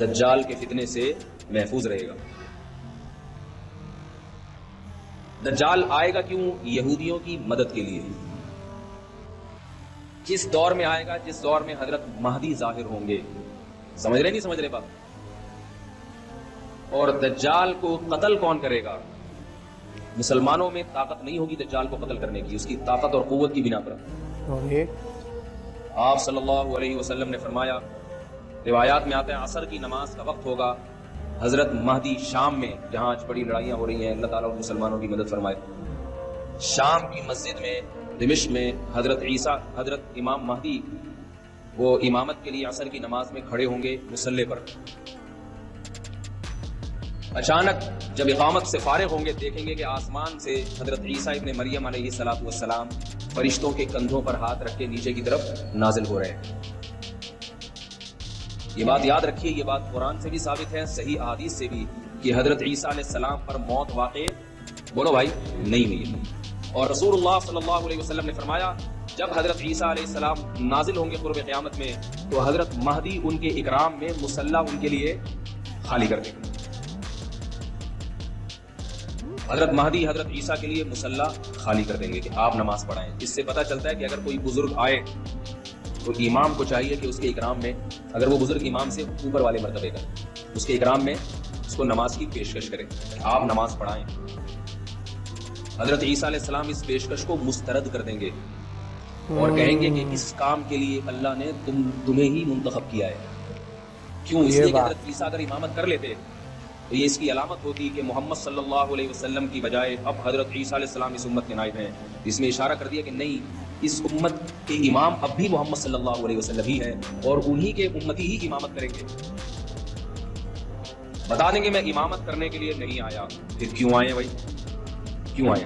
دجال کے فتنے سے محفوظ رہے گا۔ دجال آئے گا کیوں؟ یہودیوں کی مدد کے لیے۔ کس دور میں آئے گا؟ جس دور میں حضرت مہدی ظاہر ہوں گے۔ سمجھ رہے نہیں سمجھ رہے بات؟ اور دجال کو قتل کون کرے گا؟ مسلمانوں میں طاقت نہیں ہوگی دجال کو قتل کرنے کی، اس کی طاقت اور قوت کی بنا پر۔ آپ صلی اللہ علیہ وسلم نے فرمایا، روایات میں آتا ہے عصر کی نماز کا وقت ہوگا، حضرت مہدی شام میں، جہاں آج بڑی لڑائیاں ہو رہی ہیں، اللہ تعالیٰ مسلمانوں کی مدد فرمائے، شام کی مسجد میں دمشق میں حضرت عیسیٰ، حضرت امام مہدی وہ امامت کے لیے عصر کی نماز میں کھڑے ہوں گے مصلی پر۔ اچانک جب اقامت سے فارغ ہوں گے دیکھیں گے کہ آسمان سے حضرت عیسیٰ ابن مریم علیہ السلام فرشتوں کے کندھوں پر ہاتھ رکھ کے نیچے کی طرف نازل ہو رہے ہیں۔ یہ بات یاد رکھیے، یہ بات قرآن سے بھی ثابت ہے، صحیح احادیث سے بھی، کہ حضرت عیسیٰ علیہ السلام پر موت واقع بولو بھائی نہیں ہوئی۔ اور رسول اللہ صلی اللہ علیہ وسلم نے فرمایا جب حضرت عیسیٰ علیہ السلام نازل ہوں گے قرب قیامت میں تو حضرت مہدی ان کے اکرام میں مصلی ان کے لیے خالی کر دیں گے۔ حضرت مہدی حضرت عیسیٰ کے لیے مصلی خالی کر دیں گے کہ آپ نماز پڑھائیں۔ اس سے پتہ چلتا ہے کہ اگر کوئی بزرگ آئے تو امام کو چاہیے کہ اس کے اکرام میں، اگر وہ بزرگ امام سے اوپر والے مرتبے کا، اس کے اکرام میں اس کو نماز کی پیشکش کرے کہ آپ نماز پڑھائیں۔ حضرت عیسیٰ علیہ السلام اس پیشکش کو مسترد کر دیں گے اور کہیں گے کہ اس کام کے لیے اللہ نے تمہیں ہی منتخب کیا ہے۔ کیوں؟ اس لیے کہ حضرت عیسیٰ اگر امامت کر لیتے تو یہ اس کی علامت ہوتی کہ محمد صلی اللہ علیہ وسلم کی بجائے اب حضرت عیسیٰ علیہ السلام اس امت کے نائب ہیں۔ اس میں اشارہ کر دیا کہ نہیں، اس امت کے امام اب بھی محمد صلی اللہ علیہ وسلم ہی ہے اور انہی کے امتی ہی امامت کریں گے۔ بتا دیں گے میں امامت کرنے کے لیے نہیں آیا، پھر کیوں آئے بھائی؟ کیوں آئے؟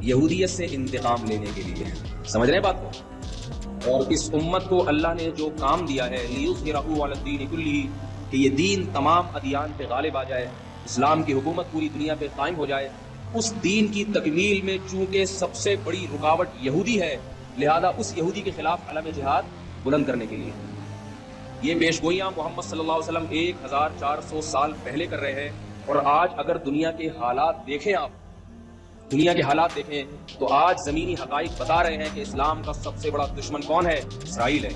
یہودیت سے انتقام لینے کے لیے۔ سمجھ رہے ہیں بات کو؟ اور اس امت کو اللہ نے جو کام دیا ہے لِيُظْهِرَهُ عَلَى الدِّينِ كُلِّهِ، کہ یہ دین تمام ادیان پہ غالب آ جائے، اسلام کی حکومت پوری دنیا پہ قائم ہو جائے، اس دین کی تکمیل میں چونکہ سب سے بڑی رکاوٹ یہودی ہے، لہذا اس یہودی کے خلاف علم جہاد بلند کرنے کے لیے یہ پیش گوئیاں محمد صلی اللہ علیہ وسلم 1400 سال پہلے کر رہے ہیں۔ اور آج اگر دنیا کے حالات دیکھیں، آپ دنیا کے حالات دیکھیں تو آج زمینی حقائق بتا رہے ہیں کہ اسلام کا سب سے بڑا دشمن کون ہے؟ اسرائیل ہے،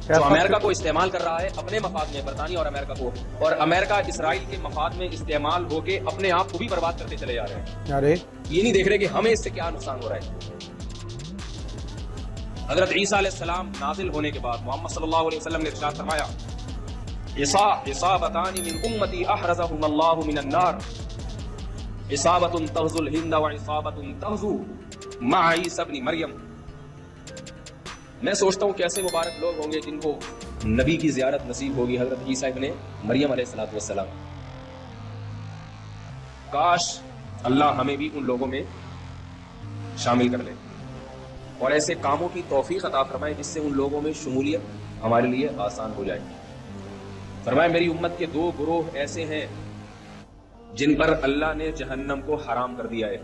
جو امریکہ کو استعمال کر رہا ہے اپنے مفاد میں، برطانیہ اور امریکہ کو، اور امریکہ اسرائیل کے مفاد میں استعمال ہو کے اپنے آپ کو بھی برباد کرتے چلے جا رہے ہیں۔ ارے یہ نہیں دیکھ رہے کہ ہمیں اس سے کیا نقصان ہو رہا ہے۔ حضرت عیسیٰ علیہ السلام نازل ہونے کے بعد محمد صلی اللہ علیہ وسلم نے ارشاد فرمایا عصابتان من امتی احرزهم اللہ من النار، عصابت تغزو الہند وعصابت تغزو مع عیسیٰ ابن مریم۔ میں سوچتا ہوں کیسے مبارک لوگ ہوں گے جن کو نبی کی زیارت نصیب ہوگی، حضرت عیسیٰ ابن مریم علیہ السلام۔ کاش اللہ ہمیں بھی ان لوگوں میں شامل کر لے اور ایسے کاموں کی توفیق عطا فرمائے جس سے ان لوگوں میں شمولیت ہمارے لیے آسان ہو جائے۔ فرمائے میری امت کے 2 گروہ ایسے ہیں جن پر اللہ نے جہنم کو حرام کر دیا ہے۔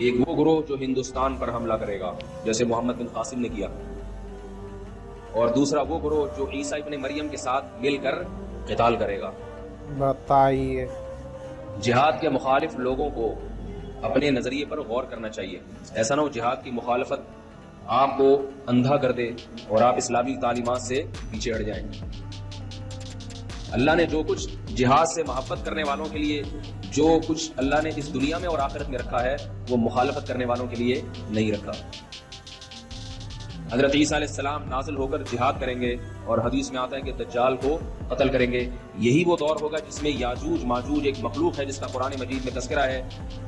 ایک وہ گروہ جو ہندوستان پر حملہ کرے گا جیسے محمد بن قاسم نے کیا، اور دوسرا وہ گروہ جو عیسیٰ ابن مریم کے ساتھ مل کر قتال کرے گا۔ بتائیے، جہاد کے مخالف لوگوں کو اپنے نظریے پر غور کرنا چاہیے، ایسا نہ ہو جہاد کی مخالفت آپ کو اندھا کر دے اور آپ اسلامی تعلیمات سے پیچھے ہٹ جائیں۔ اللہ نے جو کچھ جہاد سے محبت کرنے والوں کے لیے، جو کچھ اللہ نے اس دنیا میں اور آخرت میں رکھا ہے، وہ مخالفت کرنے والوں کے لیے نہیں رکھا۔ حضرت عیسیٰ علیہ السلام نازل ہو کر جہاد کریں گے اور حدیث میں آتا ہے کہ دجال کو قتل کریں گے۔ یہی وہ دور ہوگا جس میں یاجوج ماجوج ایک مخلوق ہے جس کا قرآن مجید میں تذکرہ ہے،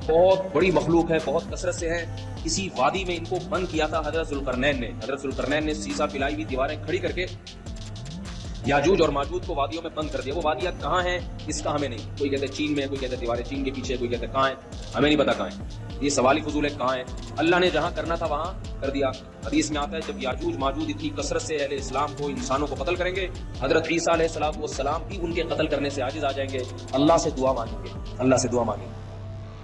بہت بڑی مخلوق ہے، بہت کثرت سے ہے۔ اسی وادی میں ان کو بند کیا تھا حضرت ذوالقرنین نے۔ حضرت ذوالقرنین نے سیسا پلائی ہوئی دیواریں کھڑی کر کے یاجوج اور ماجوج کو وادیوں میں بند کر دیا۔ وہ وادیاں کہاں ہیں اس کا ہمیں نہیں، کوئی کہتے چین میں، کوئی کہتے دیواریں چین کے پیچھے، کوئی کہتے کہاں ہیں، ہمیں نہیں پتا کہاں ہیں۔ یہ سوال ہی فضول ہے کہاں ہے، اللہ نے جہاں کرنا تھا وہاں کر دیا۔ حدیث میں آتا ہے جب یاجوج ماجوج اتنی کثرت سے اہل اسلام کو، انسانوں کو قتل کریں گے، حضرت عیسیٰ علیہ السلام بھی ان کے قتل کرنے سے عاجز آ جائیں گے، اللہ سے دعا مانگیں گے، اللہ سے دعا مانگیں گے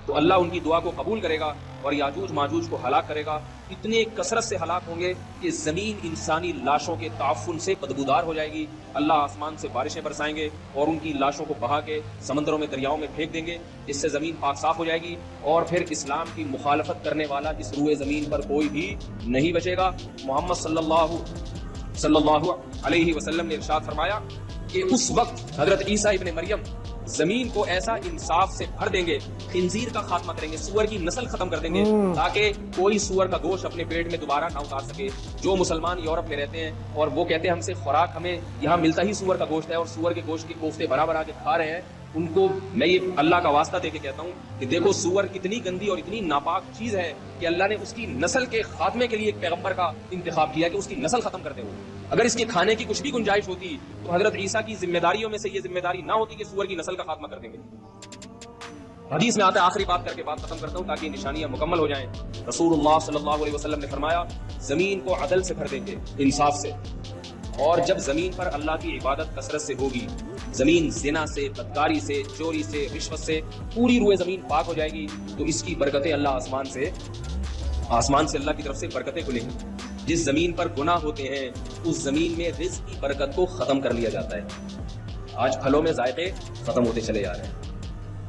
تو اللہ ان کی دعا کو قبول کرے گا اور یاجوج ماجوج کو ہلاک کرے گا۔ اتنے کثرت سے ہلاک ہوں گے کہ زمین انسانی لاشوں کے تعفن سے بدبودار ہو جائے گی. اللہ آسمان سے بارشیں برسائیں گے اور ان کی لاشوں کو بہا کے سمندروں میں دریاؤں میں پھینک دیں گے. اس سے زمین پاک صاف ہو جائے گی اور پھر اسلام کی مخالفت کرنے والا اس روئے زمین پر کوئی بھی نہیں بچے گا. محمد صلی اللہ علیہ وسلم نے ارشاد فرمایا کہ اس وقت حضرت عیسیٰ ابن مریم زمین کو ایسا انصاف سے بھر دیں گے, خنزیر کا خاتمہ کریں گے, سور کی نسل ختم کر دیں گے تاکہ کوئی سور کا گوشت اپنے پیٹ میں دوبارہ نہ اتار سکے. جو مسلمان یورپ میں رہتے ہیں اور وہ کہتے ہیں ہم سے خوراک ہمیں یہاں ملتا ہی سور کا گوشت ہے اور سور کے گوشت کے کوفتے بنا بنا کے کھا رہے ہیں, ان کو میں یہ اللہ کا واسطہ دے کے کہتا ہوں کہ دیکھو سور کتنی گندی اور اتنی ناپاک چیز ہے کہ اللہ نے اس کی نسل کے خاتمے کے لیے ایک پیغمبر کا انتخاب کیا کہ اس کی نسل ختم کر دے. اگر اس کے کھانے کی کچھ بھی گنجائش ہوتی تو حضرت عیسیٰ کی ذمہ داریوں میں سے یہ ذمہ داری نہ ہوتی کہ سور کی نسل کا خاتمہ کر دیں گے. حدیث میں آتا ہے, آخری بات کر کے بات ختم کرتا ہوں تاکہ نشانیاں مکمل ہو جائیں. رسول اللہ صلی اللہ علیہ وسلم نے فرمایا زمین کو عدل سے بھر دیں گے, انصاف سے, اور جب زمین پر اللہ کی عبادت کثرت سے ہوگی, زمین زنا سے, بدکاری سے, چوری سے, رشوت سے پوری روئے زمین پاک ہو جائے گی تو اس کی برکتیں اللہ آسمان سے اللہ کی طرف سے برکتیں کھلیں گی. جس زمین پر گناہ ہوتے ہیں اس زمین میں رزق کی برکت کو ختم کر لیا جاتا ہے. آج پھلوں میں ذائقے ختم ہوتے چلے جا رہے ہیں,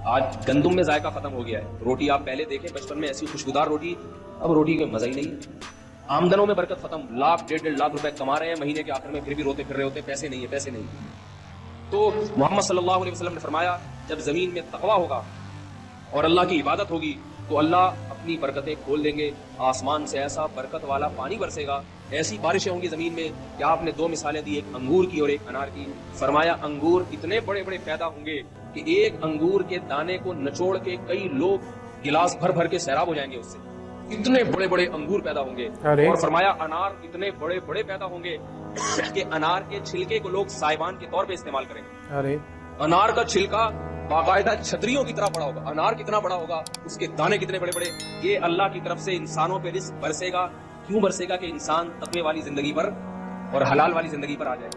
آج گندم میں ذائقہ ختم ہو گیا ہے. روٹی آپ پہلے دیکھیں بچپن میں ایسی خوشبودار روٹی, اب روٹی کا مزہ ہی نہیں. آمدنوں میں برکت ختم, لاکھ 1.5 لاکھ روپے کما رہے ہیں مہینے کے آخر میں پھر بھی روتے پھر رہے ہوتے, پیسے نہیں. تو محمد صلی اللہ علیہ وسلم نے فرمایا جب زمین میں تقویٰ ہوگا اور اللہ کی عبادت ہوگی تو اللہ اپنی برکتیں کھول دیں گے. آسمان سے ایسا برکت والا پانی برسے گا, ایسی بارشیں ہوں گی زمین میں کہ آپ نے 2 مثالیں دی, ایک انگور کی اور ایک انار کی. فرمایا انگور اتنے بڑے بڑے پیدا ہوں گے کہ ایک انگور کے دانے کو نچوڑ کے کئی لوگ گلاس بھر بھر کے سیراب ہو جائیں گے, اس سے اتنے بڑے بڑے انگور پیدا ہوں گے. اور فرمایا انار اتنے بڑے بڑے پیدا ہوں گے کہ انار کے چھلکے کو لوگ سائبان کے طور پہ استعمال کریں گے. انار کا چھلکا باقاعدہ چھتریوں کی طرح بڑا ہوگا. انار کتنا بڑا ہوگا, اس کے دانے کتنے بڑے بڑے. یہ اللہ کی طرف سے انسانوں پہ رزق برسے گا. کیوں برسے گا؟ کہ انسان تقوی والی زندگی پر اور حلال والی زندگی پر آ جائے.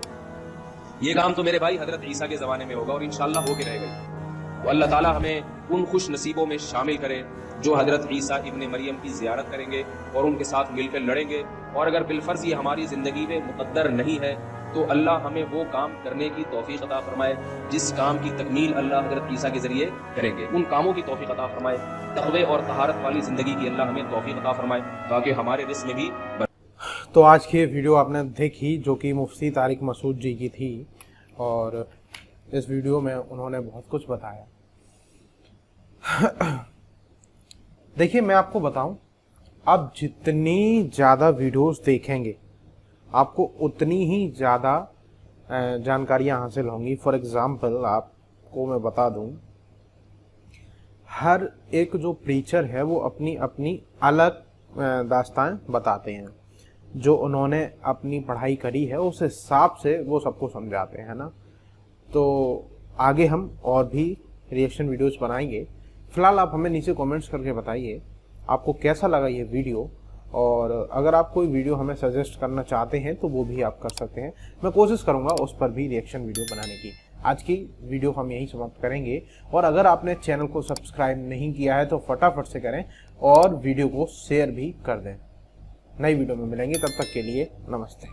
یہ کام تو میرے بھائی حضرت عیسیٰ کے زمانے میں ہوگا اور انشاءاللہ ہو کے رہے گا. تو اللہ تعالیٰ ہمیں ان خوش نصیبوں میں شامل کرے جو حضرت عیسیٰ ابن مریم کی زیارت کریں گے اور ان کے ساتھ مل کر لڑیں گے. اور اگر بالفرض یہ ہماری زندگی میں مقدر نہیں ہے تو اللہ ہمیں وہ کام کرنے کی توفیق عطا فرمائے جس کام کی تکمیل اللہ حضرت عیسیٰ کے ذریعے کریں گے. ان کاموں کی توفیق عطا فرمائے. تقوی اور طہارت والی زندگی کی اللہ ہمیں توفیق عطا فرمائے تاکہ ہمارے رزق میں بھی تو آج کی ویڈیو آپ نے دیکھی جو کہ مفتی طارق مسعود جی کی تھی, اور اس ویڈیو میں انہوں نے بہت کچھ بتایا. دیکھیے میں آپ کو بتاؤں, آپ جتنی زیادہ ویڈیوز دیکھیں گے آپ کو اتنی ہی زیادہ جانکاریاں حاصل ہوں گی. فار ایگزامپل آپ کو میں بتا دوں, ہر ایک جو پریچر ہے وہ اپنی اپنی الگ داستان بتاتے ہیں. جو انہوں نے اپنی پڑھائی کری ہے اس حساب سے وہ سب کو سمجھاتے ہیں نا. تو آگے ہم اور بھی ریئیکشن ویڈیوز بنائیں گے. فی الحال آپ ہمیں نیچے کومنٹس کر کے بتائیے آپ کو کیسا لگا یہ ویڈیو, اور اگر آپ کوئی ویڈیو ہمیں سجیسٹ کرنا چاہتے ہیں تو وہ بھی آپ کر سکتے ہیں. میں کوشش کروں گا اس پر بھی ریئیکشن ویڈیو بنانے کی. آج کی ویڈیو ہم یہیں سماپت کریں گے, اور اگر آپ نے چینل کو سبسکرائب نہیں کیا ہے تو فٹافٹ سے کریں اور ویڈیو کو شیئر بھی کر دیں. نئی ویڈیو میں ملیں گے, تب تک کے لیے نمستے.